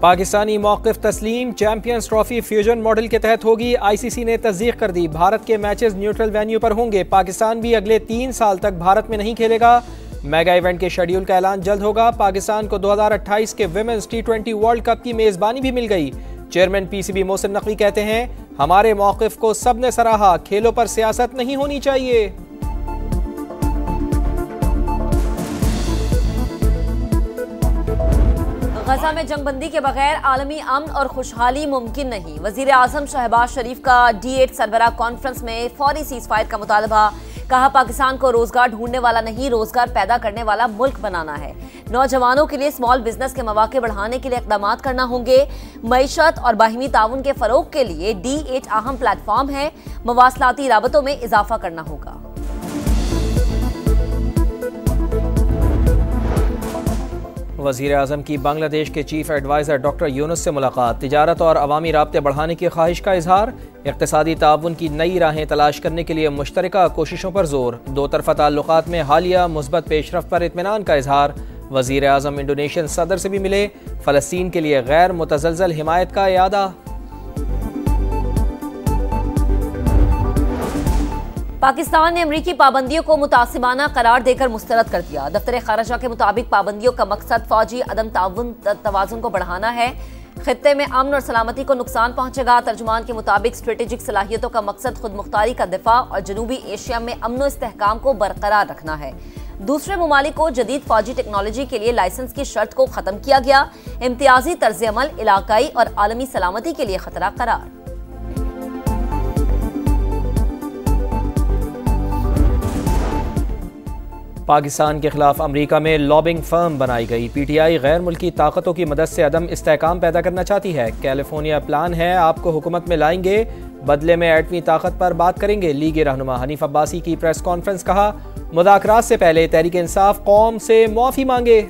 पाकिस्तानी मौक़िफ़ तस्लीम, champions trophy fusion model के तहत होगी। ICC ने तस्दीक कर दी, भारत के मैचेस न्यूट्रल वेन्यू पर होंगे। पाकिस्तान भी अगले 3 साल तक भारत में नहीं खेलेगा। मेगा इवेंट के शेड्यूल का ऐलान जल्द होगा। पाकिस्तान को 2028 के विमेंस T20 वर्ल्ड कप की मेज़बानी भी मिल गई। चेयरमैन PCB मोहसिन नकवी कहते हैं, हमारे मौक़िफ़ को सबने सराहा, खेलों पर सियासत नहीं होनी चाहिए। गजा में जंगबंदी के बगैर आलमी अमन और खुशहाली मुमकिन नहीं। वजीर आजम शहबाज शरीफ का D8 सरबराह कॉन्फ्रेंस में फौरी सीज़फायर का मुतालबा। कहा, पाकिस्तान को रोजगार ढूंढने वाला नहीं, रोजगार पैदा करने वाला मुल्क बनाना है। नौजवानों के लिए स्मॉल बिजनेस के मौके बढ़ाने के लिए इक़दाम करना होंगे। मईशत और बाहिमी ताउन के फरोग के लिए D8 अहम प्लेटफॉर्म है। मवासलाती राबतों में इजाफा करना होगा। वज़ीर आज़म की बांग्लादेश के चीफ एडवाइज़र डॉक्टर यूनुस से मुलाकात। तिजारत और अवामी राब्ते बढ़ाने की ख्वाहिश का इजहार। इक़्तिसादी ताउन की नई राहें तलाश करने के लिए मुश्तरका कोशिशों पर जोर। दो तरफ़ा ताल्लुकात में हालिया मुस्बत पेशरफ्त पर इत्मीनान का इजहार। वज़ीर आज़म इंडोनेशियन सदर से भी मिले। फ़लस्तीन के लिए गैर मुतज़लज़ल हिमायत का इयादा। पाकिस्तान ने अमरीकी पाबंदियों को मुतासिबाना करार देकर मुस्तरद कर दिया। दफ्तर खारजा के मुताबिक पाबंदियों का मकसद फौजी अदम तवाज़ुन को बढ़ाना है। खित्ते में अमन और सलामती को नुकसान पहुंचेगा। तर्जुमान के मुताबिक स्ट्रेटेजिक सलाहियतों का मकसद खुद मुख्तारी का दिफा और जनूबी एशिया में अमन और इस्तेहकाम को बरकरार रखना है। दूसरे ममालिक को जदीद फौजी टेक्नोलॉजी के लिए लाइसेंस की शर्त को खत्म किया गया। इम्तियाजी तर्ज अमल इलाकाई और आलमी सलामती के लिए खतरा करार। पाकिस्तान के खिलाफ अमरीका में लॉबिंग फर्म बनाई गई। PTI गैर मुल्की ताकतों की मदद से अदम इस्तेहकाम पैदा करना चाहती है। कैलिफोर्निया प्लान है, आपको हुकूमत में लाएंगे, बदले में एटमी ताकत पर बात करेंगे। लीग रहनुमा हनीफ अब्बासी की प्रेस कॉन्फ्रेंस। कहा, मुज़ाकरात से पहले तहरीक इंसाफ कौम से माफ़ी मांगे।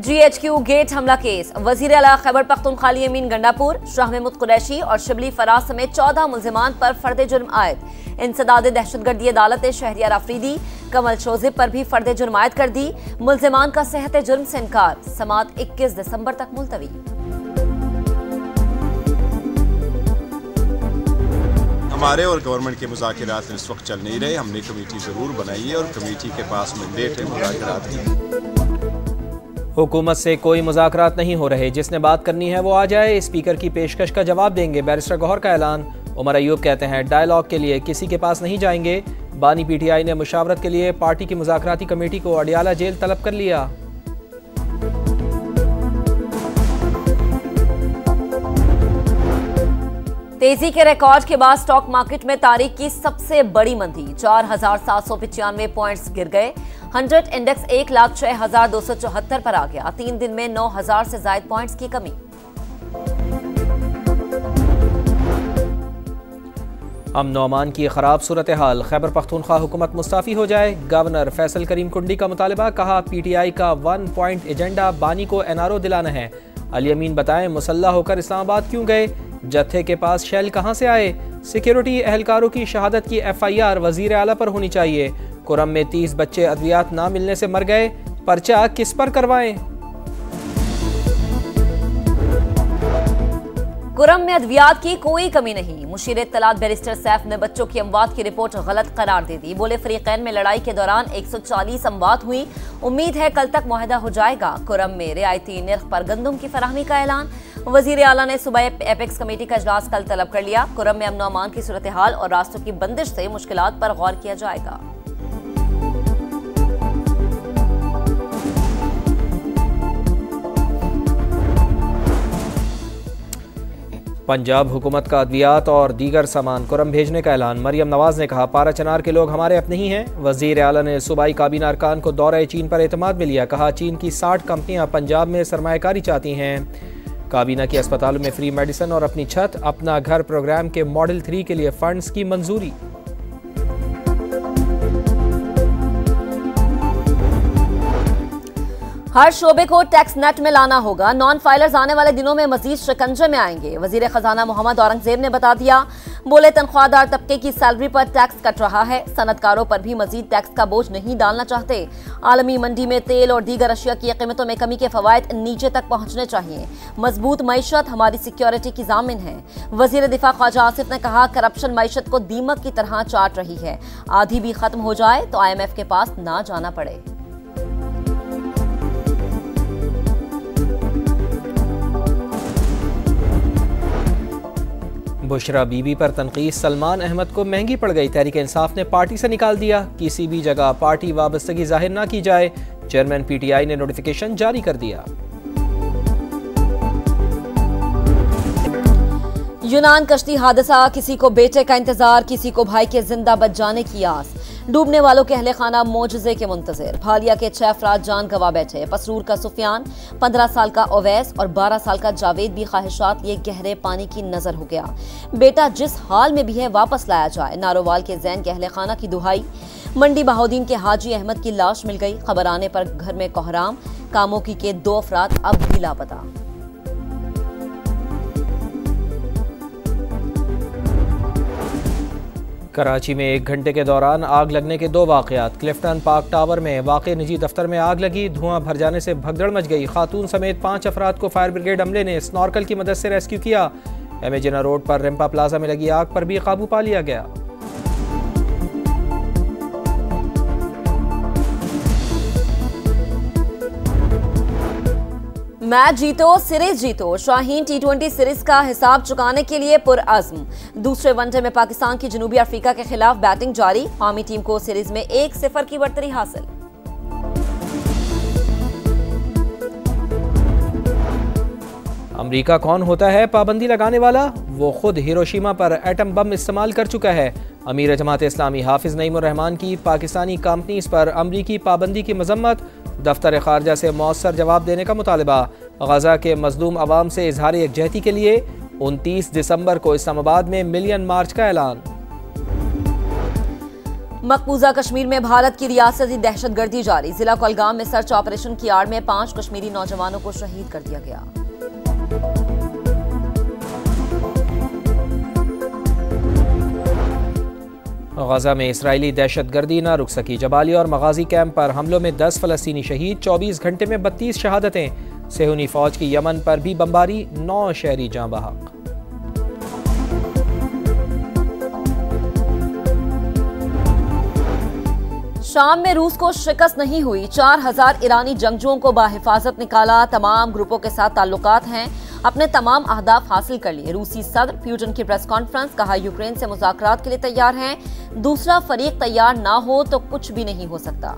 GHQ गेट हमला केस। वजीर आला खैबर पख्तूनख्वा अमीन गंडापुर, शाह महमूद कुरैशी और शिबली फराज समेत 14 मुल्जिमान पर फर्द जुर्म आयद। इंसदाद दहशतगर्दी अदालत शहरियार अफरीदी कमल शोजिब पर भी फर्द जुर्म आयद कर दी। मुल्जिमान का सेहत जुर्म से इनकार। समात 21 दिसंबर तक मुलतवी। हमारे और गवर्नमेंट के मुज़ाकरात इस वक्त चल नहीं रहे। हमने कमेटी ज़रूर बनाई है और कमेटी के पास मैंडेट है मुज़ाकरात की। हुकूमत से कोई मुज़ाकरात नहीं हो रहे, जिसने बात करनी है वो आ जाए, स्पीकर की पेशकश का जवाब देंगे। बैरिस्टर गौहर का ऐलान। उमर अयूब कहते हैं, डायलॉग के लिए किसी के पास नहीं जाएंगे। बानी PTI ने मुशावरत के लिए पार्टी की मुज़ाकराती कमेटी को अडियाला जेल तलब कर लिया। तेजी के रिकॉर्ड के बाद स्टॉक मार्केट में तारीख की सबसे बड़ी मंदी। 4,795 पॉइंट्स गिर गए। 100 इंडेक्स 1,06,274 पर आ गया। 3 दिन में 9,000 से ज्यादा पॉइंट्स की कमी। अमन अमान की खराब सूरत हाल। खैबर पख्तूनख्वा हुकूमत मुस्ताफी हो जाए। गवर्नर फैसल करीम कुंडी का मुतालबा। कहा, PTI का 1 पॉइंट एजेंडा बानी को NRO दिलाना है। अली अमीन बताएं, मुसल्लह होकर इस्लामाबाद क्यों गए? जत्थे के पास शेल कहां से आए? सिक्योरिटी एहलकारों की शहादत की FIR वजीर आला पर होनी चाहिए। कुरम में 30 बच्चे अद्वियात ना मिलने से मर गए, पर्चा किस पर करवाएं? कुरम में अद्वियात की कोई कमी नहीं। मुशीर इत्तलात बैरिस्टर सैफ ने बच्चों की अमवात की रिपोर्ट गलत करार दे दी। बोले, फरीकैन में लड़ाई के दौरान 140 अमवात हुई। उम्मीद है कल तक मुआहदा हो जाएगा। कुरम में रियायती निर्ख पर गंदम की फराहमी का ऐलान। वजीर आला ने सुबह एपेक्स कमेटी का इजलास कल तलब कर लिया। कुरम में अमन अमान की सूरत हाल और रास्तों की बंदिश से मुश्किलात पर गौर किया जाएगा। पंजाब हुकूमत का अद्वियात और दीगर सामान कुरम भेजने का ऐलान। मरियम नवाज ने कहा, पारा चनार के लोग हमारे अपने ही हैं। वजीर आला ने सूबाई काबीना अरकान को दौरे चीन पर एतमाद में लिया। कहा, चीन की 60 कंपनियां पंजाब में सरमायाकारी चाहती हैं। काबीना की अस्पतालों में फ्री मेडिसिन और अपनी छत अपना घर प्रोग्राम के मॉडल 3 के लिए फंड्स की मंजूरी। हर शोबे को टैक्स नेट में लाना होगा। नॉन फाइलर्स आने वाले दिनों में मजीद शिकंजे में आएंगे। वजीर खजाना मोहम्मद औरंगजेब ने बता दिया, बोले तनख्वाहदार तबके की सैलरी पर टैक्स कट रहा है, सनतकारों पर भी मजीद टैक्स का बोझ नहीं डालना चाहते। आलमी मंडी में तेल और दीगर अशिया की कीमतों में कमी के फवायद नीचे तक पहुंचने चाहिए। मजबूत मईशत हमारी सिक्योरिटी की जामिन है। वजीर दिफा ख्वाजा आसिफ ने कहा, करप्शन मईशत को दीमक की तरह चाट रही है, आधी भी खत्म हो जाए तो IMF के पास ना जाना पड़े। बुशरा बीबी पर तनकीद, सलमान अहमद को महंगी पड़ गई, तहरीक इंसाफ ने पार्टी से निकाल दिया, किसी भी जगह पार्टी वाबस्तगी जाहिर न की जाए, चेयरमैन PTI ने नोटिफिकेशन जारी कर दिया। यूनान कश्ती हादसा, किसी को बेटे का इंतजार, किसी को भाई के जिंदा बच जाने की आस। डूबने वालों के अहले खाना मोजज़े के मुंतज़िर। भालिया के 6 अफराद जान गंवा बैठे। पसरूर का सुफियान, 15 साल का ओवैस और 12 साल का जावेद भी ख्वाहिशात लिए गहरे पानी की नजर हो गया। बेटा जिस हाल में भी है वापस लाया जाए, नारोवाल के जैन के अहले खाना की दुहाई। मंडी बहाउद्दीन के हाजी अहमद की लाश मिल गई, खबर आने पर घर में कोहराम। कामोकी के 2 अफराद अब भी लापता। कराची में 1 घंटे के दौरान आग लगने के 2 वाक़यात। क्लिफ्टन पार्क टावर में वाक़े निजी दफ्तर में आग लगी, धुआं भर जाने से भगदड़ मच गई। खातून समेत 5 अफराद को फायर ब्रिगेड अमले ने स्नॉर्कल की मदद से रेस्क्यू किया। एमेजिना रोड पर रिम्पा प्लाजा में लगी आग पर भी काबू पा लिया गया। मैच जीतो सीरीज जीतो, शाहीन T20 सीरीज का हिसाब चुकाने के लिए पुरअज़्म। दूसरे वनडे में पाकिस्तान की जनूबी अफ्रीका के खिलाफ बैटिंग जारी, कौमी टीम को सीरीज में 1-0 की बढ़तरी हासिल। अमेरिका कौन होता है पाबंदी लगाने वाला? वो खुद हिरोशिमा पर एटम बम इस्तेमाल कर चुका है। अमीर जमात इस्लामी हाफिज नईमुर रहमान की पाकिस्तानी कंपनीज पर अमरीकी पाबंदी की मजम्मत, दफ्तर खारजा से मौसर जवाब देने का मुतालबा। गजा के मजलूम अवाम से इजहार यकजहती के लिए 29 दिसंबर को इस्लामाबाद में मिलियन मार्च का ऐलान। मकबूजा कश्मीर में भारत की रियासती दहशतगर्दी जारी, जिला कुलगाम में सर्च ऑपरेशन की आड़ में 5 कश्मीरी नौजवानों को शहीद कर दिया गया। गजा में इसराइली दहशतगर्दी न रुक सकी, जबाली और मगाजी कैंप पर हमलों में 10 फलस्तीनी शहीद, 24 घंटे में 32 शहादतें। सेहूनी फौज की यमन पर भी बमबारी, 9 शहरी जाँ बहक। शाम में रूस को शिकस्त नहीं हुई, 4000 ईरानी जंगजुओं को बाहिफाजत निकाला। तमाम ग्रुपों के साथ ताल्लुकात हैं, अपने तमाम अहदाफ हासिल कर लिए। रूसी सदर प्यूटिन की प्रेस कॉन्फ्रेंस, कहा यूक्रेन से मुज़ाकरात के लिए तैयार हैं, दूसरा फरीक तैयार ना हो तो कुछ भी नहीं हो सकता।